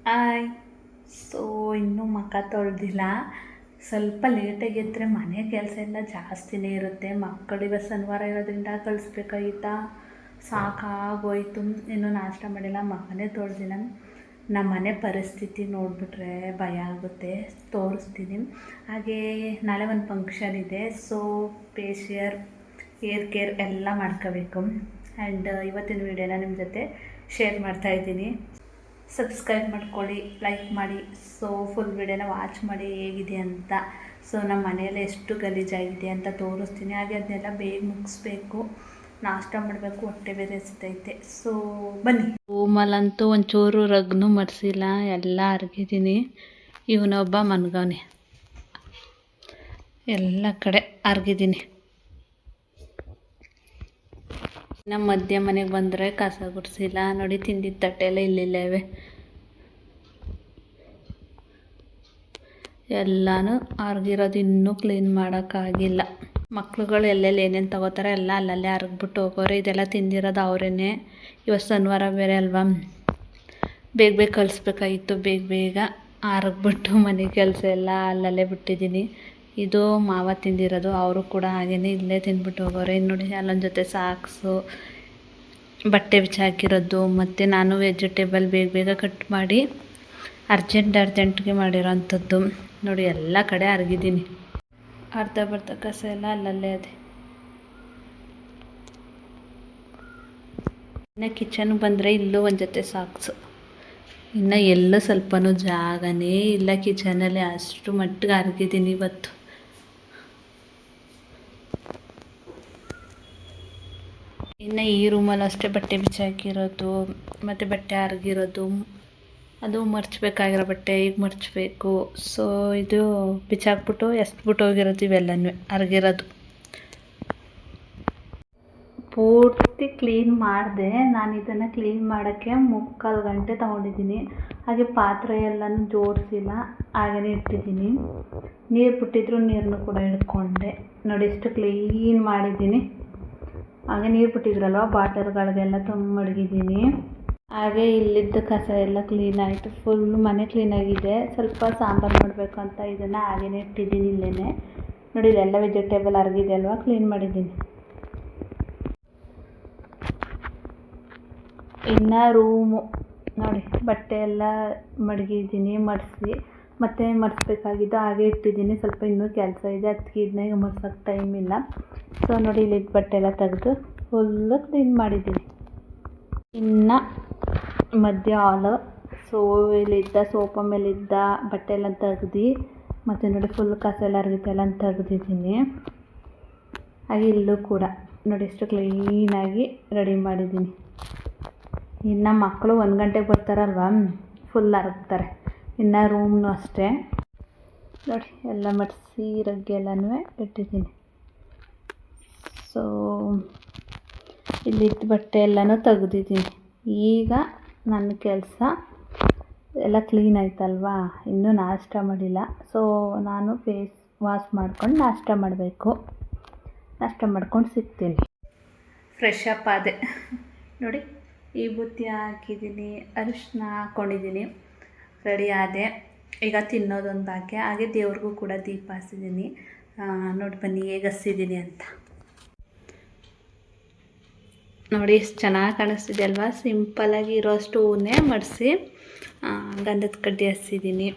Hi. So ಇನ್ನೂ ಮುಖ ತೊಳೆದಿಲ್ಲ. ಸ್ವಲ್ಪ ಲೇಟಾಗಿ ಎದ್ದರೆ ಮನೆ ಕೆಲಸ ಎಲ್ಲ ಜಾಸ್ತಿನೇ ಇರುತ್ತೆ. ಮಕ್ಕಳಿಗೆ ಶನಿವಾರ ಇರೋದ್ರಿಂದ ಕಳಿಸ್ಬೇಕಾಗಿತ್ತಾ, ಸಾಕಾಗೋಯ್ತು. ಇನ್ನೂ ನಾಷ್ಟ ಮಾಡಿಲ್ಲ, ಮಗನೇ ತೊಳೆದಿಲ್ಲ. ನಮ್ಮ ಮನೆ ಪರಿಸ್ಥಿತಿ ನೋಡಿಬಿಟ್ರೆ ಭಯ ಆಗುತ್ತೆ. ತೋರಿಸ್ತೀನಿ. ಹಾಗೇ ನಾಳೆ ಒಂದು ಫಂಕ್ಷನ್ ಇದೆ. ಸೊ ಫೇಶಿಯರ್, ಹೇರ್ ಕೇರ್ ಎಲ್ಲ ಮಾಡ್ಕೋಬೇಕು. ಆ್ಯಂಡ್ ಇವತ್ತಿನ ವೀಡಿಯೋನ ನಿಮ್ಮ ಜೊತೆ ಶೇರ್ ಮಾಡ್ತಾಯಿದ್ದೀನಿ. ಸಬ್ಸ್ಕ್ರೈಬ್ ಮಾಡ್ಕೊಳ್ಳಿ, ಲೈಕ್ ಮಾಡಿ. ಸೊ ಫುಲ್ ವಿಡಿಯೋನ ವಾಚ್ ಮಾಡಿ ಹೇಗಿದೆ ಅಂತ. ಸೊ ನಮ್ಮ ಮನೆಯಲ್ಲೇ ಎಷ್ಟು ಗಲೀಜಾಗಿದೆ ಅಂತ ತೋರಿಸ್ತೀನಿ. ಹಾಗೆ ಅದನ್ನೆಲ್ಲ ಬೇಗ ಮುಗಿಸ್ಬೇಕು, ನಾಷ್ಟ ಮಾಡಬೇಕು, ಹೊಟ್ಟೆ ಬೇರೆ ಹಸಿತೈತೆ. ಸೊ ಬನ್ನಿ. ರೂಮಲ್ಲಂತೂ ಒಂಚೂರು ರಗ್ನೂ ಮಡಿಸಿಲ್ಲ, ಎಲ್ಲ ಅರ್ಗಿದ್ದೀನಿ. ಇವನೊಬ್ಬ ಮನ್ಗವನೆ, ಎಲ್ಲ ಕಡೆ ಅರ್ಗಿದ್ದೀನಿ. ನಮ್ಮ ಮಧ್ಯ ಮನೆಗೆ ಬಂದರೆ ಕಸ ಗುಡಿಸಿಲ್ಲ ನೋಡಿ. ತಿಂದಿದ್ದ ತಟ್ಟೆಲ್ಲ ಇಲ್ಲಿಲ್ಲವೇ, ಎಲ್ಲನೂ ಅರ್ಗಿರೋದು, ಇನ್ನೂ ಕ್ಲೀನ್ ಮಾಡೋಕ್ಕಾಗಿಲ್ಲ. ಮಕ್ಳುಗಳು ಎಲ್ಲೆಲ್ಲಿ ಏನೇನು ತಗೋತಾರೆ ಎಲ್ಲ ಅಲ್ಲಲ್ಲೇ ಅರ್ಗ್ಬಿಟ್ಟು ಹೋಗೋರೆ. ಇದೆಲ್ಲ ತಿಂದಿರೋದು ಅವರೇನೆ. ಇವತ್ತು ಶನಿವಾರ ಬೇರೆ ಅಲ್ವಾ, ಬೇಗ ಬೇಗ ಕಳಿಸ್ಬೇಕಾಗಿತ್ತು. ಬೇಗ ಬೇಗ ಅರ್ಗ್ಬಿಟ್ಟು ಮನೆ ಕೆಲಸ ಎಲ್ಲ ಅಲ್ಲಲ್ಲೇ ಬಿಟ್ಟಿದ್ದೀನಿ. ಇದು ಮಾವ ತಿಂದಿರೋದು, ಅವರು ಕೂಡ ಹಾಗೆಯೇ ಇಲ್ಲೇ ತಿಂದ್ಬಿಟ್ಟು ಹೋಗೋರೆ. ಇನ್ನು ನೋಡಿ, ಅಲ್ಲೊಂದು ಜೊತೆ ಸಾಕ್ಸು, ಬಟ್ಟೆ ಬಿಚ್ಚಾಕಿರೋದು, ಮತ್ತು ನಾನು ವೆಜಿಟೇಬಲ್ ಬೇಗ ಬೇಗ ಕಟ್ ಮಾಡಿ ಅರ್ಜೆಂಟ್ಗೆ ಮಾಡಿರೋ ಅಂಥದ್ದು ನೋಡಿ. ಎಲ್ಲ ಕಡೆ ಅರ್ಗಿದ್ದೀನಿ. ಅರ್ಧ ಬರ್ಧ ಕಸ ಎಲ್ಲ ಅಲ್ಲಲ್ಲೇ ಅದೇ. ಇನ್ನು ಕಿಚನ್ಗೆ ಬಂದರೆ ಇಲ್ಲೂ ಒಂದು ಜೊತೆ ಸಾಕ್ಸು. ಇನ್ನು ಎಲ್ಲ ಸ್ವಲ್ಪನೂ ಜಾಗನೇ ಇಲ್ಲ ಕಿಚನಲ್ಲಿ, ಅಷ್ಟು ಮಟ್ಟಿಗೆ ಅರ್ಗಿದ್ದೀನಿ ಇವತ್ತು. ಇನ್ನು ಈ ರೂಮಲ್ಲಿ ಅಷ್ಟೇ ಬಟ್ಟೆ ಬಿಚ್ಚಾಕಿರೋದು, ಮತ್ತು ಬಟ್ಟೆ ಅರ್ಗಿರೋದು, ಅದು ಮರ್ಚಬೇಕಾಗಿರೋ ಬಟ್ಟೆ ಈಗ ಮರ್ಚಬೇಕು. ಸೊ ಇದು ಬಿಚ್ಚಾಕ್ಬಿಟ್ಟು ಎಸ್ಬಿಟ್ಟು ಹೋಗಿರೋದು, ಇವೆಲ್ಲನೂ ಅರ್ಗಿರೋದು. ಪೂರ್ತಿ ಕ್ಲೀನ್ ಮಾಡಿದೆ. ನಾನು ಇದನ್ನು ಕ್ಲೀನ್ ಮಾಡೋಕ್ಕೆ 3/4 ಗಂಟೆ ತೊಗೊಂಡಿದ್ದೀನಿ. ಹಾಗೆ ಪಾತ್ರೆ ಎಲ್ಲನೂ ಜೋಡಿಸಿಲ್ಲ, ಹಾಗೆಯೇ ಇಟ್ಟಿದ್ದೀನಿ. ನೀರು ಬಿಟ್ಟಿದ್ರು ನೀರನ್ನು ಕೂಡ ಹಿಡ್ಕೊಂಡೆ ನೋಡಿ. ಎಷ್ಟು ಕ್ಲೀನ್ ಮಾಡಿದ್ದೀನಿ. ಹಾಗೆ ನೀರು ಬಿಟ್ಟಿದ್ರಲ್ವ, ಬಾಟಲ್ಗಳಿಗೆಲ್ಲ ತುಂಬ ಮಡಗಿದ್ದೀನಿ. ಹಾಗೆ ಇಲ್ಲಿದ್ದ ಕಸ ಎಲ್ಲ ಕ್ಲೀನ್ ಆಯಿತು. ಫುಲ್ ಮನೆ ಕ್ಲೀನಾಗಿದೆ. ಸ್ವಲ್ಪ ಸಾಂಬಾರು ಮಾಡಬೇಕು ಅಂತ ಇದನ್ನು ಹಾಗೆಯೇ ಇಟ್ಟಿದ್ದೀನಿ ಇಲ್ಲೇ ನೋಡಿ. ಇದೆಲ್ಲ ವೆಜಿಟೇಬಲ್ ಅರ್ಗಿದೆ ಅಲ್ವಾ, ಕ್ಲೀನ್ ಮಾಡಿದ್ದೀನಿ. ಇನ್ನು ರೂಮು ನೋಡಿ, ಬಟ್ಟೆ ಎಲ್ಲ ಮಡಗಿದ್ದೀನಿ, ಮಡಿಸಿ ಮತ್ತು ಮಡಿಸ್ಬೇಕಾಗಿದ್ದು ಹಾಗೆ ಇಟ್ಟಿದ್ದೀನಿ. ಸ್ವಲ್ಪ ಇನ್ನೂ ಕೆಲಸ ಇದೆ, ಅದಕ್ಕೆ ಇದನ್ನ ಈಗ ಮಡ್ಸೋಕ್ಕೆ ಟೈಮ್ ಇಲ್ಲ. ಸೊ ನೋಡಿ, ಇಲ್ಲಿದ್ದ ಬಟ್ಟೆ ಎಲ್ಲ ತೆಗೆದು ಫುಲ್ಲು ಕ್ಲೀನ್ ಮಾಡಿದ್ದೀನಿ. ಇನ್ನು ಮಧ್ಯ ಹಾಲು, ಸೊ ಇಲ್ಲಿದ್ದ ಸೋಫಾ ಮೇಲಿದ್ದ ಬಟ್ಟೆ ಎಲ್ಲ ತೆಗ್ದು, ಮತ್ತು ನೋಡಿ ಫುಲ್ ಕಸ ಎಲ್ಲ ಅರ್ಗಿದ್ದೆಲ್ಲ ತೆಗ್ದಿದ್ದೀನಿ. ಹಾಗೆ ಇಲ್ಲೂ ಕೂಡ ನೋಡಿ ಎಷ್ಟು ಕ್ಲೀನಾಗಿ ರೆಡಿ ಮಾಡಿದ್ದೀನಿ. ಇನ್ನು ಮಕ್ಕಳು 1 ಗಂಟೆಗೆ ಬರ್ತಾರಲ್ವ, ಫುಲ್ ಅರಗ್ತಾರೆ. ಇನ್ನು ರೂಮ್ನೂ ಅಷ್ಟೇ ನೋಡಿ, ಎಲ್ಲ ಮಡಿಸಿ ರಗ್ಗಿ ಎಲ್ಲನೂ ಇಟ್ಟಿದ್ದೀನಿ. ಸೊ ಇಲ್ಲಿದ್ದ ಬಟ್ಟೆ ಎಲ್ಲನೂ ತೆಗ್ದಿದ್ದೀನಿ. ಈಗ ನನ್ನ ಕೆಲಸ ಎಲ್ಲ ಕ್ಲೀನ್ ಆಯ್ತಲ್ವಾ, ಇನ್ನೂ ನಾಷ್ಟ ಮಾಡಿಲ್ಲ. ಸೊ ನಾನು ಫೇಸ್ ವಾಶ್ ಮಾಡ್ಕೊಂಡು ನಾಷ್ಟ ಮಾಡಬೇಕು. ನಾಷ್ಟ ಮಾಡ್ಕೊಂಡು ಸಿಗ್ತೀನಿ. ಫ್ರೆಶ್ ಅಪ್ ಆದೆ ನೋಡಿ. ಈ ಬುತ್ತಿ ಹಾಕಿದ್ದೀನಿ, ಅರಿಶಿನ ಹಾಕ್ಕೊಂಡಿದ್ದೀನಿ, ರೆಡಿ ಆದೆ. ಈಗ ತಿನ್ನೋದೊಂದು ಬಾಕಿ. ಹಾಗೆ ದೇವ್ರಿಗೂ ಕೂಡ ದೀಪ ಹಚ್ಚಿದ್ದೀನಿ. ನೋಡಿ ಬನ್ನಿ ಹೇಗೆ ಹಚ್ಚಿದ್ದೀನಿ ಅಂತ ನೋಡಿ. ಎಷ್ಟು ಚೆನ್ನಾಗಿ ಕಾಣಿಸ್ತಿದೆ ಅಲ್ವಾ. ಸಿಂಪಲ್ಲಾಗಿ ಇರೋಷ್ಟು ಹೂವನ್ನೇ ಮಡಿಸಿ ಗಂಧದ ಕಡ್ಡಿ ಹಚ್ಚಿದ್ದೀನಿ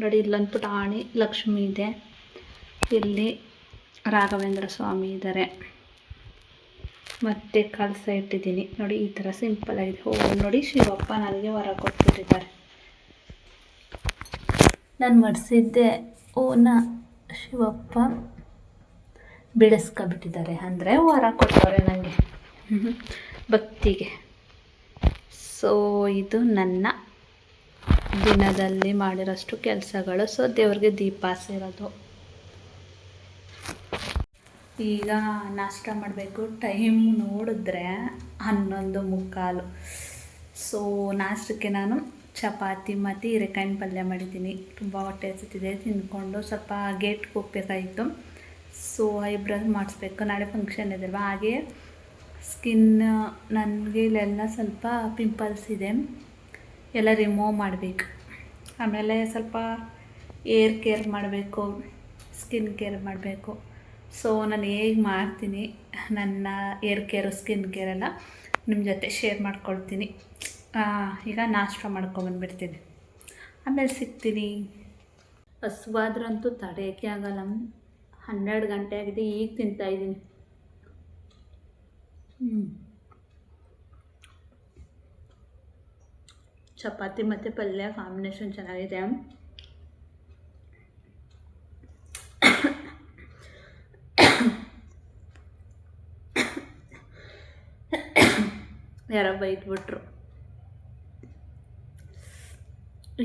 ನೋಡಿ. ಇಲ್ಲೊಂದು ಪುಟಾಣಿ ಲಕ್ಷ್ಮಿ ಇದೆ, ಇಲ್ಲಿ ರಾಘವೇಂದ್ರ ಸ್ವಾಮಿ ಇದ್ದಾರೆ, ಮತ್ತು ಕಳಸ ಇಟ್ಟಿದ್ದೀನಿ ನೋಡಿ. ಈ ಥರ ಸಿಂಪಲ್ಲಾಗಿದೆ. ನೋಡಿ, ಶಿವಪ್ಪ ನನಗೆ ವರ ಕೊಟ್ಬಿಟ್ಟಿದ್ದಾರೆ. ನಾನು ಮಡಿಸಿದ್ದೆ ಹೂವನ್ನ ಶಿವಪ್ಪ ಬಿಡಿಸ್ಕೊಬಿಟ್ಟಿದ್ದಾರೆ, ಅಂದರೆ ವರ ಕೊಟ್ಟವ್ರೆ ನನಗೆ ಭಕ್ತಿಗೆ. ಸೊ ಇದು ನನ್ನ ದಿನದಲ್ಲಿ ಮಾಡಿರೋಷ್ಟು ಕೆಲಸಗಳು. ಸೊ ದೇವ್ರಿಗೆ ದೀಪ ಹಚ್ಚಿರೋದು. ಈಗ ನಾಷ್ಟ ಮಾಡಬೇಕು. ಟೈಮ್ ನೋಡಿದ್ರೆ 11:45. ಸೊ ನಾಷ್ಟಕ್ಕೆ ನಾನು ಚಪಾತಿ ಮತ್ತು ಹೀರೆಕಾಯಿನ ಪಲ್ಯ ಮಾಡಿದ್ದೀನಿ. ತುಂಬ ಹೊಟ್ಟೆ ಹಸಿತಿದೆ, ತಿಂದ್ಕೊಂಡು ಸ್ವಲ್ಪ ಗೇಟ್ಗೆ ಹೋಗ್ಬೇಕಾಯಿತು. ಸೊ ಐಬ್ರೋ ಮಾಡಿಸ್ಬೇಕು, ನಾಳೆ ಫಂಕ್ಷನ್ ಇದೆಯಲ್ವ. ಹಾಗೆ ಸ್ಕಿನ್ ನನಗೆ ಇಲ್ಲೆಲ್ಲ ಸ್ವಲ್ಪ ಪಿಂಪಲ್ಸ್ ಇದೆ, ಎಲ್ಲ ರಿಮೂವ್ ಮಾಡಬೇಕು. ಆಮೇಲೆ ಸ್ವಲ್ಪ ಏರ್ ಕೇರ್ ಮಾಡಬೇಕು, ಸ್ಕಿನ್ ಕೇರ್ ಮಾಡಬೇಕು. ಸೊ ನಾನು ಹೇಗೆ ಮಾಡ್ತೀನಿ ನನ್ನ ಏರ್ ಕೇರು ಸ್ಕಿನ್ ಕೇರೆಲ್ಲ ನಿಮ್ಮ ಜೊತೆ ಶೇರ್ ಮಾಡ್ಕೊಳ್ತೀನಿ. ಈಗ ನಾಷ್ಟ ಮಾಡ್ಕೊಂಬಂದ್ಬಿಡ್ತೀನಿ, ಆಮೇಲೆ ಸಿಗ್ತೀನಿ. ಹಸುವಾದ್ರಂತೂ ತಡೆಯೋಕ್ಕೆ ಆಗಲ್ಲ. 12 ಗಂಟೆ ಆಗಿದೆ, ಈಗ ತಿಂತಾಯಿದ್ದೀನಿ. ಚಪಾತಿ ಮತ್ತು ಪಲ್ಯ ಕಾಂಬಿನೇಷನ್ ಚೆನ್ನಾಗಿದೆ. ಯಾರೋ ಬೈದ್ಬಿಟ್ರು.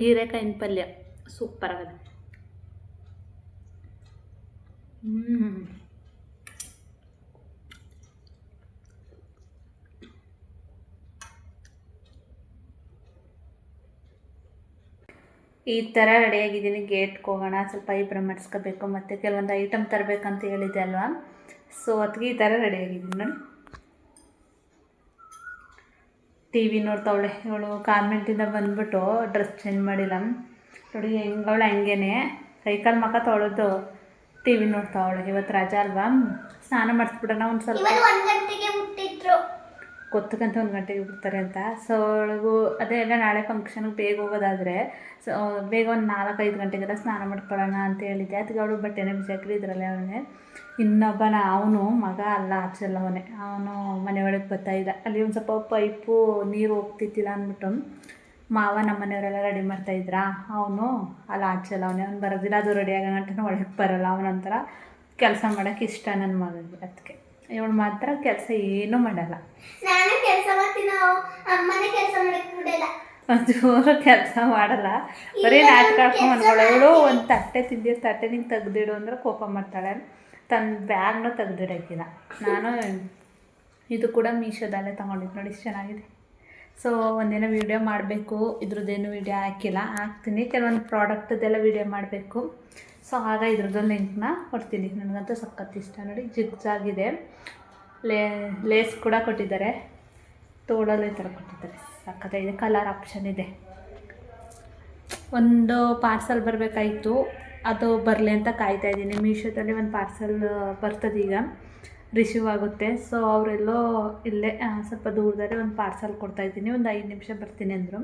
ಹೀರೆಕಾಯಿನ ಪಲ್ಯ ಸೂಪರ್ ಆಗಿದೆ. ಈ ಥರ ರೆಡಿಯಾಗಿದ್ದೀನಿ. ಗೇಟ್ಗೆ ಹೋಗೋಣ, ಸ್ವಲ್ಪ ಐಬ್ರೋ ಮಾಡಿಸ್ಕೋಬೇಕು, ಮತ್ತು ಕೆಲವೊಂದು ಐಟಮ್ ತರಬೇಕಂತ ಹೇಳಿದ್ದೆ ಅಲ್ವಾ. ಸೊ ಅದಕ್ಕೆ ಈ ಥರ ರೆಡಿಯಾಗಿದ್ದೀನಿ ನೋಡಿ. ಟಿ ವಿ ನೋಡ್ತಾವಳೆ ಇವಳು. ಕಾನ್ವೆಂಟಿಂದ ಬಂದ್ಬಿಟ್ಟು ಡ್ರೆಸ್ ಚೇಂಜ್ ಮಾಡಿಲ್ಲ ನೋಡಿ, ಹೆಂಗವಳು ಹಂಗೇನೆ ಕೈಕಾಲು ಮಕ್ಕ ತೊಳೆದು ಟಿ ವಿ ನೋಡ್ತಾವಳೆ. ಇವತ್ತು ರಜಾ ಅಲ್ವಾ, ಸ್ನಾನ ಮಾಡಿಸ್ಬಿಡೋಣ ಒಂದು ಸ್ವಲ್ಪ. ಗೊತ್ತಕ್ಕಂತ 1 ಗಂಟೆಗೆ ಬಿಡ್ತಾರೆ ಅಂತ. ಸೊ ಅವಳಿಗೂ ಅದೇ ಎಲ್ಲ ನಾಳೆ ಫಂಕ್ಷನ್ಗೆ ಬೇಗ ಹೋಗೋದಾದರೆ ಸೊ ಬೇಗ ಒಂದು 4-5 ಗಂಟೆಗೆಲ್ಲ ಸ್ನಾನ ಮಾಡ್ಕೊಳ್ಳೋಣ ಅಂತ ಹೇಳಿದ್ದೆ. ಅದಕ್ಕೆ ಅವಳು ಬಟ್ಟೆನೇ ಬಿಸಾಕಿ ಇದರಲ್ಲೇ ಅವನೇ. ಇನ್ನೊಬ್ಬನ ಅವನು ಮಗ ಅಲ್ಲ, ಆಚೆಲ್ಲವನೇ, ಅವನು ಮನೆ ಒಳಗೆ ಬರ್ತಾಯಿದ್ದ. ಅಲ್ಲಿ ಒಂದು ಸ್ವಲ್ಪ ಪೈಪು ನೀರು ಹೋಗ್ತಿದ್ದಿಲ್ಲ ಅಂದ್ಬಿಟ್ಟು ಮಾವ ನಮ್ಮ ಮನೆಯವರೆಲ್ಲ ರೆಡಿ ಮಾಡ್ತಾಯಿದ್ರಾ. ಅವನು ಅಲ್ಲಿ ಆಚೆಲ್ಲವನೇ, ಅವ್ನು ಬರೋದಿಲ್ಲ. ಅದು ರೆಡಿ ಆಗೋ ಗಂಟೆ ಒಳಗೆ ಬರೋಲ್ಲ. ಅವನಂತರ ಕೆಲಸ ಮಾಡೋಕ್ಕೆ ಇಷ್ಟ ನನ್ನ ಮಗನಿಗೆ. ಅದಕ್ಕೆ ಇವಳು ಮಾತ್ರ ಕೆಲಸ ಏನೂ ಮಾಡಲ್ಲ. ನಾನು ಕೆಲಸ ಮಾಡ್ತೀನಿ, ಅಮ್ಮನೇ ಕೆಲಸ ಮಾಡಕ್ಕೆ ಬಿಡಲ್ಲ. ಒಂಚೂರು ಕೆಲಸ ಮಾಡಲ್ಲ, ಬರೀ ನಾಟಕ ಮಾಡ್ಕೊಳ್ಳೋ. ಇವಳು ಒಂದು ತಟ್ಟೆ ತಿಂದಿರೋ ತಟ್ಟೆ ನಿಂಗೆ ತೆಗ್ದಿಡು ಅಂದ್ರೆ ಕೋಪ ಮಾಡ್ತಾಳೆ. ತನ್ನ ಬ್ಯಾಗ್ನ ತೆಗ್ದಿಡೋಕ್ಕಿಲ್ಲ. ನಾನು ಇದು ಕೂಡ ಮೀಶೋದಲ್ಲೇ ತೊಗೊಂಡಿದ್ದು ನೋಡಿ, ಇಷ್ಟು ಚೆನ್ನಾಗಿದೆ. ಸೊ ಒಂದಿನ ವೀಡಿಯೋ ಮಾಡಬೇಕು, ಇದ್ರದ್ದೇನು ವೀಡಿಯೋ ಹಾಕಿಲ್ಲ, ಹಾಕ್ತೀನಿ. ಕೆಲವೊಂದು ಪ್ರಾಡಕ್ಟದೆಲ್ಲ ವೀಡಿಯೋ ಮಾಡಬೇಕು. ಸೊ ಆಗ ಇದ್ರದ್ದೊಂದು ಲಿಂಕ್ನ ಕೊಡ್ತೀನಿ. ನನಗಂತೂ ಸಖತ್ ಇಷ್ಟ ನೋಡಿ. ಜಿಗ್ಜಾಗಿದೆ, ಲೇಸ್ ಕೂಡ ಕೊಟ್ಟಿದ್ದಾರೆ, ತೋಳಲ್ಲಿ ಈ ಥರ ಕೊಟ್ಟಿದ್ದಾರೆ. ಸಖತ್ತಾಗಿದೆ, ಕಲರ್ ಆಪ್ಷನ್ ಇದೆ. ಒಂದು ಪಾರ್ಸಲ್ ಬರಬೇಕಾಯಿತು, ಅದು ಬರಲಿ ಅಂತ ಕಾಯ್ತಾಯಿದ್ದೀನಿ. ಮೀಶೋದಲ್ಲಿ ಒಂದು ಪಾರ್ಸಲ್ ಬರ್ತದೆ, ಈಗ ರಿಸೀವ್ ಆಗುತ್ತೆ. ಸೊ ಅವರೆಲ್ಲೋ ಇಲ್ಲೇ ಸ್ವಲ್ಪ ದೂರದಲ್ಲಿ ಒಂದು ಪಾರ್ಸಲ್ ಕೊಡ್ತಾಯಿದ್ದೀನಿ. ಒಂದು 5 ನಿಮಿಷ ಬರ್ತೀನಿ ಅಂದರು.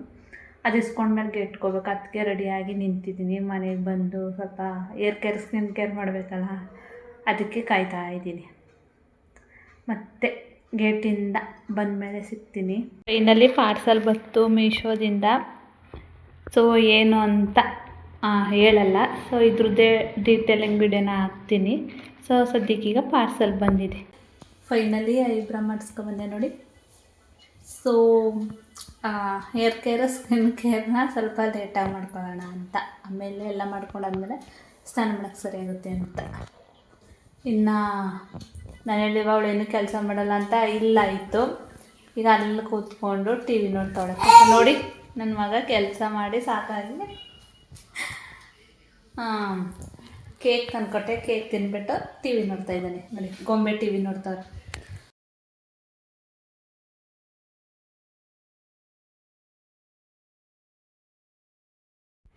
ಅದು ಇಸ್ಕೊಂಡ್ಮೇಲೆ ಗೇಟ್ಗೆ ಹೋಗ್ಬೇಕು. ಅದಕ್ಕೆ ರೆಡಿಯಾಗಿ ನಿಂತಿದ್ದೀನಿ. ಮನೆಗೆ ಬಂದು ಸ್ವಲ್ಪ ಏರ್ ಕೇರ್ ಸ್ಕಿನ್ ಕೇರ್ ಮಾಡಬೇಕಲ್ಲ, ಅದಕ್ಕೆ ಕಾಯ್ತಾ ಇದ್ದೀನಿ. ಮತ್ತು ಗೇಟಿಂದ ಬಂದಮೇಲೆ ಸಿಗ್ತೀನಿ. ಫೈನಲಿ ಪಾರ್ಸಲ್ ಬಂತು ಮೀಶೋದಿಂದ. ಸೊ ಏನು ಅಂತ ಹೇಳಲ್ಲ. ಸೊ ಇದ್ರದ್ದೇ ಡೀಟೇಲಿಂಗ್ ವಿಡಿಯೋನ ಹಾಕ್ತೀನಿ. ಸೊ ಸದ್ಯಕ್ಕೀಗ ಪಾರ್ಸಲ್ ಬಂದಿದೆ. ಫೈನಲಿ ಐಬ್ರೋ ಮಾಡಿಸ್ಕೊಬಂದೆ ನೋಡಿ. ಸೊ ಹೇರ್ ಕೇರ್ ಸ್ಕಿನ್ ಕೇರ್ನ ಸ್ವಲ್ಪ ಲೇಟಾಗಿ ಮಾಡ್ಕೊಳ್ಳೋಣ ಅಂತ, ಆಮೇಲೆ ಎಲ್ಲ ಮಾಡ್ಕೊಂಡಾದ್ಮೇಲೆ ಸ್ನಾನ ಮಾಡೋಕ್ಕೆ ಸರಿಯಾಗುತ್ತೆ ಅಂತ. ಇನ್ನು ನಾನು ಹೇಳಿವ ಅವಳು ಏನು ಕೆಲಸ ಮಾಡಲ್ಲ ಅಂತ, ಇಲ್ಲ ಇತ್ತು. ಈಗ ಅಲ್ಲಿ ಕೂತ್ಕೊಂಡು ಟಿ ವಿ ನೋಡ್ತಾವಳೆ ನೋಡಿ. ನನ್ನ ಮಗ ಕೆಲಸ ಮಾಡಿ ಸಾಕಾಗಿ ಕೇಕ್ ತಂದ್ಕೊಟ್ಟೆ. ಕೇಕ್ ತಿಂದ್ಬಿಟ್ಟು ಟಿ ವಿ ನೋಡ್ತಾ ಇದ್ದಾನೆ ನೋಡಿ. ಗೊಂಬೆ ಟಿ ವಿ ನೋಡ್ತಾವ್ರೆ.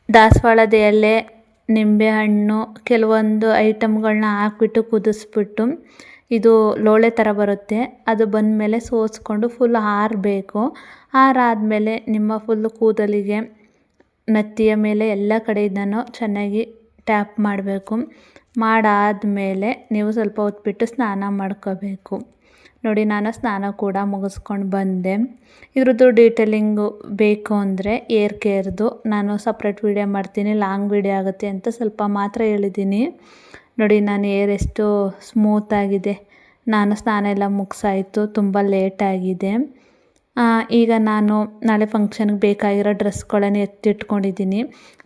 ದಾಸವಾಳದ ಎಲೆ, ನಿಂಬೆಹಣ್ಣು, ಕೆಲವೊಂದು ಐಟಮ್ಗಳನ್ನ ಹಾಕ್ಬಿಟ್ಟು ಕುದಿಸ್ಬಿಟ್ಟು, ಇದು ಲೋಳೆ ಥರ ಬರುತ್ತೆ, ಅದು ಬಂದಮೇಲೆ ಸೋಸ್ಕೊಂಡು ಫುಲ್ ಆರಬೇಕು. ಆರಾದಮೇಲೆ ನಿಮ್ಮ ಫುಲ್ಲು ಕೂದಲಿಗೆ, ನೆತ್ತಿಯ ಮೇಲೆ ಎಲ್ಲ ಕಡೆಯಿಂದನೂ ಚೆನ್ನಾಗಿ ಟ್ಯಾಪ್ ಮಾಡಬೇಕು. ಮಾಡಾದಮೇಲೆ ನೀವು ಸ್ವಲ್ಪ ಹೊತ್ತು ಬಿಟ್ಟು ಸ್ನಾನ ಮಾಡ್ಕೋಬೇಕು ನೋಡಿ. ನಾನು ಸ್ನಾನ ಕೂಡ ಮುಗಿಸ್ಕೊಂಡು ಬಂದೆ. ಇದ್ರದ್ದು ಡೀಟೇಲಿಂಗು ಬೇಕು ಅಂದರೆ ಏರ್ ಕೇರ್ದು ನಾನು ಸಪ್ರೇಟ್ ವೀಡಿಯೋ ಮಾಡ್ತೀನಿ, ಲಾಂಗ್ ವೀಡಿಯೋ ಆಗುತ್ತೆ ಅಂತ ಸ್ವಲ್ಪ ಮಾತ್ರ ಹೇಳಿದ್ದೀನಿ ನೋಡಿ. ನಾನು ಏರ್ ಎಷ್ಟು ಸ್ಮೂತಾಗಿದೆ. ನಾನು ಸ್ನಾನ ಎಲ್ಲ ಮುಗಿಸಾಯಿತು, ತುಂಬ ಲೇಟಾಗಿದೆ. ಈಗ ನಾನು ನಾಳೆ ಫಂಕ್ಷನ್ಗೆ ಬೇಕಾಗಿರೋ ಡ್ರೆಸ್ಗಳನ್ನು ಎತ್ತಿಟ್ಕೊಂಡಿದ್ದೀನಿ.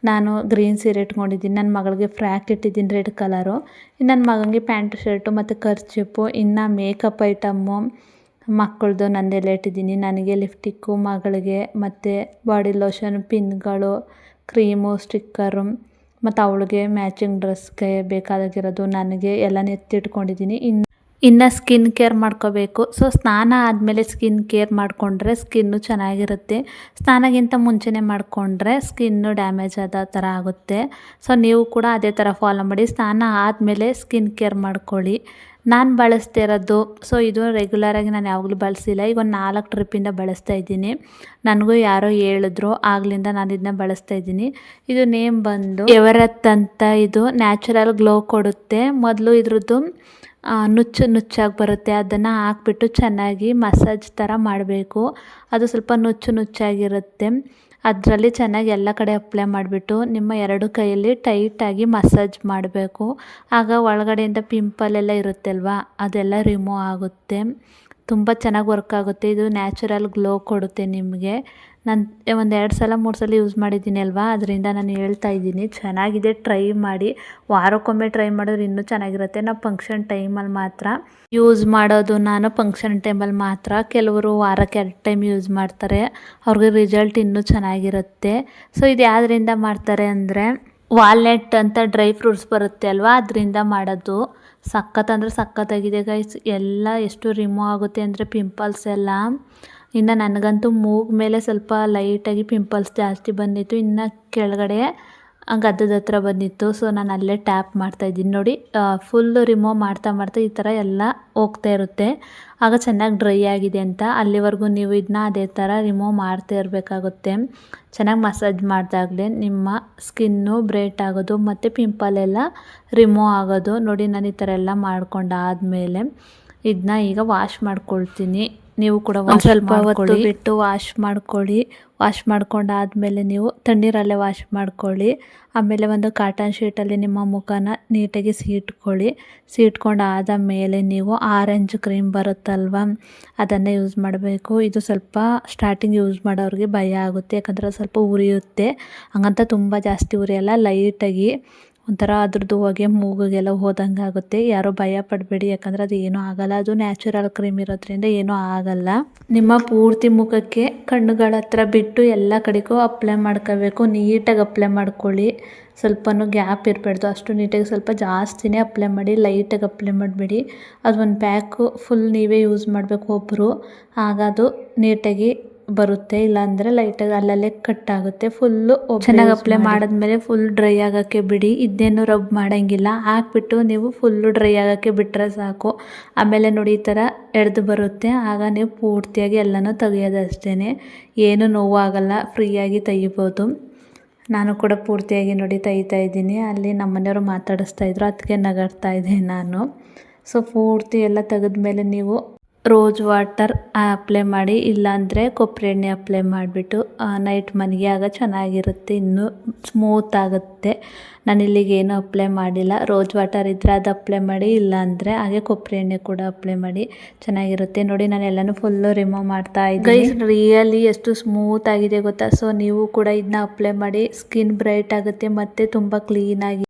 ನಾನು ಗ್ರೀನ್ ಸೀರೆ ಇಟ್ಕೊಂಡಿದ್ದೀನಿ, ನನ್ನ ಮಗಳಿಗೆ ಫ್ರಾಕ್ ಇಟ್ಟಿದ್ದೀನಿ ರೆಡ್ ಕಲರು, ನನ್ನ ಮಗನಿಗೆ ಪ್ಯಾಂಟು ಶರ್ಟು ಮತ್ತು ಕರ್ಚಿಪ್ಪು. ಇನ್ನು ಮೇಕಪ್ ಐಟಮ್ಮು ಮಕ್ಕಳದು ನಂದೆಲ್ಲ ಇಟ್ಟಿದ್ದೀನಿ. ನನಗೆ ಲಿಪ್ಟಿಕ್ಕು, ಮಗಳಿಗೆ ಮತ್ತು ಬಾಡಿ ಲೋಷನ್, ಪಿನ್ಗಳು, ಕ್ರೀಮು, ಸ್ಟಿಕ್ಕರು ಮತ್ತು ಅವಳಿಗೆ ಮ್ಯಾಚಿಂಗ್ ಡ್ರೆಸ್ಗೆ ಬೇಕಾಗಿರೋದು ನನಗೆ ಎಲ್ಲನೂ ಎತ್ತಿಟ್ಕೊಂಡಿದ್ದೀನಿ. ಇನ್ನು ಸ್ಕಿನ್ ಕೇರ್ ಮಾಡ್ಕೋಬೇಕು. ಸೊ ಸ್ನಾನ ಆದಮೇಲೆ ಸ್ಕಿನ್ ಕೇರ್ ಮಾಡಿಕೊಂಡ್ರೆ ಸ್ಕಿನ್ನು ಚೆನ್ನಾಗಿರುತ್ತೆ. ಸ್ನಾನಕ್ಕಿಂತ ಮುಂಚೆನೇ ಮಾಡಿಕೊಂಡ್ರೆ ಸ್ಕಿನ್ನು ಡ್ಯಾಮೇಜ್ ಆದ ಥರ ಆಗುತ್ತೆ. ಸೊ ನೀವು ಕೂಡ ಅದೇ ಥರ ಫಾಲೋ ಮಾಡಿ. ಸ್ನಾನ ಆದಮೇಲೆ ಸ್ಕಿನ್ ಕೇರ್ ಮಾಡ್ಕೊಳ್ಳಿ. ನಾನು ಬಳಸ್ತಿರೋದು, ಸೊ ಇದು ರೆಗ್ಯುಲರಾಗಿ ನಾನು ಯಾವಾಗಲೂ ಬಳಸಿಲ್ಲ. ಈಗ ಒಂದು 4 ಟ್ರಿಪ್ಪಿಂದ ಬಳಸ್ತಾ ಇದ್ದೀನಿ. ನನಗೂ ಯಾರೋ ಹೇಳಿದ್ರು, ಆಗ್ಲಿಂದ ನಾನು ಇದನ್ನ ಬಳಸ್ತಾ ಇದ್ದೀನಿ. ಇದು ನೇಮ್ ಬಂದು ಎವರೆತ್ ಅಂತ. ಇದು ನ್ಯಾಚುರಲ್ ಗ್ಲೋ ಕೊಡುತ್ತೆ. ಮೊದಲು ಇದ್ರದ್ದು ನುಚ್ಚಾಗಿ ಬರುತ್ತೆ. ಅದನ್ನು ಹಾಕ್ಬಿಟ್ಟು ಚೆನ್ನಾಗಿ ಮಸಾಜ್ ಥರ ಮಾಡಬೇಕು. ಅದು ಸ್ವಲ್ಪ ನುಚ್ಚಾಗಿರುತ್ತೆ. ಅದರಲ್ಲಿ ಚೆನ್ನಾಗಿ ಎಲ್ಲ ಕಡೆ ಅಪ್ಲೈ ಮಾಡಿಬಿಟ್ಟು ನಿಮ್ಮ 2 ಕೈಯಲ್ಲಿ ಟೈಟಾಗಿ ಮಸಾಜ್ ಮಾಡಬೇಕು. ಆಗ ಒಳಗಡೆಯಿಂದ ಪಿಂಪಲ್ ಎಲ್ಲ ಇರುತ್ತೆ ಅಲ್ವಾ, ಅದೆಲ್ಲ ರಿಮೂವ್ ಆಗುತ್ತೆ. ತುಂಬ ಚೆನ್ನಾಗಿ ವರ್ಕ್ ಆಗುತ್ತೆ. ಇದು ನ್ಯಾಚುರಲ್ ಗ್ಲೋ ಕೊಡುತ್ತೆ ನಿಮಗೆ. ನಾನು ಒಂದು 2 ಸಲ 3 ಸಲ ಯೂಸ್ ಮಾಡಿದ್ದೀನಿ ಅಲ್ವಾ, ಅದರಿಂದ ನಾನು ಹೇಳ್ತಾ ಇದ್ದೀನಿ. ಚೆನ್ನಾಗಿದೆ, ಟ್ರೈ ಮಾಡಿ. ವಾರಕ್ಕೊಮ್ಮೆ ಟ್ರೈ ಮಾಡಿದ್ರೆ ಇನ್ನೂ ಚೆನ್ನಾಗಿರುತ್ತೆ. ನಾವು ಫಂಕ್ಷನ್ ಟೈಮಲ್ಲಿ ಮಾತ್ರ ಯೂಸ್ ಮಾಡೋದು. ನಾನು ಫಂಕ್ಷನ್ ಟೈಮಲ್ಲಿ ಮಾತ್ರ. ಕೆಲವರು ವಾರಕ್ಕೆ 2 ಟೈಮ್ ಯೂಸ್ ಮಾಡ್ತಾರೆ. ಅವ್ರಿಗೆ ರಿಸಲ್ಟ್ ಇನ್ನೂ ಚೆನ್ನಾಗಿರುತ್ತೆ. ಸೊ ಇದು ಯಾವುದರಿಂದ ಮಾಡ್ತಾರೆ ಅಂದರೆ, ವಾಲ್ನಟ್ ಅಂತ ಡ್ರೈ ಫ್ರೂಟ್ಸ್ ಬರುತ್ತೆ ಅಲ್ವಾ, ಅದರಿಂದ ಮಾಡೋದು. ಸಖತ್ತಾಗಿದೆ ಗೈಸ್. ಎಲ್ಲ ಎಷ್ಟು ರಿಮೂವ್ ಆಗುತ್ತೆ ಅಂದರೆ ಪಿಂಪಲ್ಸ್ ಎಲ್ಲ. ಇನ್ನು ನನಗಂತೂ ಮೂಗು ಮೇಲೆ ಸ್ವಲ್ಪ ಲೈಟಾಗಿ ಪಿಂಪಲ್ಸ್ ಜಾಸ್ತಿ ಬಂದಿತ್ತು. ಇನ್ನು ಕೆಳಗಡೆ ಗದ್ದದ ಹತ್ರ ಬಂದಿತ್ತು. ಸೊ ನಾನು ಅಲ್ಲೇ ಟ್ಯಾಪ್ ಮಾಡ್ತಾಯಿದ್ದೀನಿ ನೋಡಿ. ಫುಲ್ಲು ರಿಮೂವ್ ಮಾಡ್ತಾ ಈ ಥರ ಎಲ್ಲ ಹೋಗ್ತಾ ಇರುತ್ತೆ. ಆಗ ಚೆನ್ನಾಗಿ ಡ್ರೈ ಆಗಿದೆ ಅಂತ. ಅಲ್ಲಿವರೆಗೂ ನೀವು ಇದನ್ನ ಅದೇ ಥರ ರಿಮೂವ್ ಮಾಡ್ತಾ ಇರಬೇಕಾಗುತ್ತೆ. ಚೆನ್ನಾಗಿ ಮಸಾಜ್ ಮಾಡಿದಾಗಲೇ ನಿಮ್ಮ ಸ್ಕಿನ್ನು ಬ್ರೈಟ್ ಆಗೋದು ಮತ್ತು ಪಿಂಪಲ್ ಎಲ್ಲ ರಿಮೂವ್ ಆಗೋದು. ನೋಡಿ, ನಾನು ಈ ಥರ ಎಲ್ಲ ಮಾಡ್ಕೊಂಡಾದಮೇಲೆ ಇದನ್ನ ಈಗ ವಾಶ್ ಮಾಡ್ಕೊಳ್ತೀನಿ. ನೀವು ಕೂಡ ಸ್ವಲ್ಪ ಹೊತ್ತು ಬಿಟ್ಟು ವಾಶ್ ಮಾಡ್ಕೊಳ್ಳಿ. ವಾಶ್ ಮಾಡ್ಕೊಂಡಾದಮೇಲೆ ನೀವು ತಣ್ಣೀರಲ್ಲೇ ವಾಶ್ ಮಾಡ್ಕೊಳ್ಳಿ. ಆಮೇಲೆ ಒಂದು ಕಾಟನ್ ಶೀಟಲ್ಲಿ ನಿಮ್ಮ ಮುಖನ ನೀಟಾಗಿ ಸೀಟ್ಕೊಂಡಾದ ಮೇಲೆ ನೀವು ಆರೆಂಜ್ ಕ್ರೀಮ್ ಬರುತ್ತಲ್ವ, ಅದನ್ನು ಯೂಸ್ ಮಾಡಬೇಕು. ಇದು ಸ್ವಲ್ಪ ಸ್ಟಾರ್ಟಿಂಗ್ ಯೂಸ್ ಮಾಡೋರಿಗೆ ಭಯ ಆಗುತ್ತೆ, ಯಾಕಂದರೆ ಸ್ವಲ್ಪ ಉರಿಯುತ್ತೆ. ಹಂಗಂತ ತುಂಬ ಜಾಸ್ತಿ ಉರಿಯಲ್ಲ, ಲೈಟಾಗಿ ಒಂಥರ ಅದ್ರದ್ದು ಹೊಗೆ ಮೂಗಿಗೆಲ್ಲ ಹೋದಂಗೆ ಆಗುತ್ತೆ. ಯಾರೋ ಭಯ ಪಡಬೇಡಿ, ಯಾಕಂದರೆ ಅದು ಏನೂ ಆಗೋಲ್ಲ. ಅದು ನ್ಯಾಚುರಲ್ ಕ್ರೀಮ್ ಇರೋದ್ರಿಂದ ಏನೂ ಆಗಲ್ಲ. ನಿಮ್ಮ ಪೂರ್ತಿ ಮುಖಕ್ಕೆ ಕಣ್ಣುಗಳ ಹತ್ರ ಬಿಟ್ಟು ಎಲ್ಲ ಕಡೆಗೂ ಅಪ್ಲೈ ಮಾಡ್ಕೋಬೇಕು. ನೀಟಾಗಿ ಅಪ್ಲೈ ಮಾಡ್ಕೊಳ್ಳಿ. ಸ್ವಲ್ಪನೂ ಗ್ಯಾಪ್ ಇರಬಾರ್ದು. ಅಷ್ಟು ನೀಟಾಗಿ ಸ್ವಲ್ಪ ಜಾಸ್ತಿನೇ ಅಪ್ಲೈ ಮಾಡಿ, ಲೈಟಾಗಿ ಅಪ್ಲೈ ಮಾಡಬೇಡಿ. ಅದು ಒಂದು ಪ್ಯಾಕು ಫುಲ್ ನೀವೇ ಯೂಸ್ ಮಾಡಬೇಕು ಒಬ್ಬರು. ಆಗ ಅದು ನೀಟಾಗಿ ಬರುತ್ತೆ. ಇಲ್ಲಾಂದರೆ ಲೈಟಾಗಿ ಅಲ್ಲಲ್ಲೇ ಕಟ್ಟಾಗುತ್ತೆ. ಫುಲ್ಲು ಚೆನ್ನಾಗಿ ಅಪ್ಲೈ ಮಾಡಿದ್ಮೇಲೆ ಫುಲ್ ಡ್ರೈ ಆಗೋಕ್ಕೆ ಬಿಡಿ. ಇದನ್ನೇನು ರಬ್ ಮಾಡೋಂಗಿಲ್ಲ. ಹಾಕ್ಬಿಟ್ಟು ನೀವು ಫುಲ್ಲು ಡ್ರೈ ಆಗೋಕ್ಕೆ ಬಿಟ್ಟರೆ ಸಾಕು. ಆಮೇಲೆ ನೋಡಿ, ಈ ಥರ ಎಳೆದು ಬರುತ್ತೆ. ಆಗ ನೀವು ಪೂರ್ತಿಯಾಗಿ ಎಲ್ಲನೂ ತೆಗಿಯೋದಷ್ಟೇ. ಏನು ನೋವಾಗಲ್ಲ, ಫ್ರೀಯಾಗಿ ತೆಗಿಬೋದು. ನಾನು ಕೂಡ ಪೂರ್ತಿಯಾಗಿ ನೋಡಿ ತೆಗಿತಾ ಇದ್ದೀನಿ. ಅಲ್ಲಿ ನಮ್ಮ ಮನೆಯವರು ಮಾತಾಡಿಸ್ತಾಯಿದ್ರು, ಅದಕ್ಕೆ ನಗಾಡ್ತಾ ಇದ್ದೆ ನಾನು. ಸೊ ಪೂರ್ತಿ ಎಲ್ಲ ತೆಗೆದ್ಮೇಲೆ ನೀವು ರೋಸ್ ವಾಟರ್ ಅಪ್ಲೈ ಮಾಡಿ, ಇಲ್ಲಾಂದರೆ ಕೊಬ್ಬರಿ ಎಣ್ಣೆ ಅಪ್ಲೈ ಮಾಡಿಬಿಟ್ಟು ನೈಟ್ ಮನೆಗೆ ಆಗ ಚೆನ್ನಾಗಿರುತ್ತೆ, ಇನ್ನೂ ಸ್ಮೂತ್ ಆಗುತ್ತೆ. ನಾನು ಇಲ್ಲಿಗೆ ಏನೂ ಅಪ್ಲೈ ಮಾಡಿಲ್ಲ. ರೋಸ್ ವಾಟರ್ ಇದ್ದರೆ ಅದು ಅಪ್ಲೈ ಮಾಡಿ, ಇಲ್ಲಾಂದರೆ ಹಾಗೆ ಕೊಬ್ಬರಿ ಎಣ್ಣೆ ಕೂಡ ಅಪ್ಲೈ ಮಾಡಿ, ಚೆನ್ನಾಗಿರುತ್ತೆ. ನೋಡಿ, ನಾನು ಎಲ್ಲನೂ ಫುಲ್ಲು ರಿಮೂವ್ ಮಾಡ್ತಾ ಇದ್ದೀನಿ. ಗೈಸ್, ರಿಯಲಿ ಎಷ್ಟು ಸ್ಮೂತ್ ಆಗಿದೆ ಗೊತ್ತಾ. ಸೊ ನೀವು ಕೂಡ ಇದನ್ನ ಅಪ್ಲೈ ಮಾಡಿ, ಸ್ಕಿನ್ ಬ್ರೈಟ್ ಆಗುತ್ತೆ ಮತ್ತು ತುಂಬ ಕ್ಲೀನಾಗಿ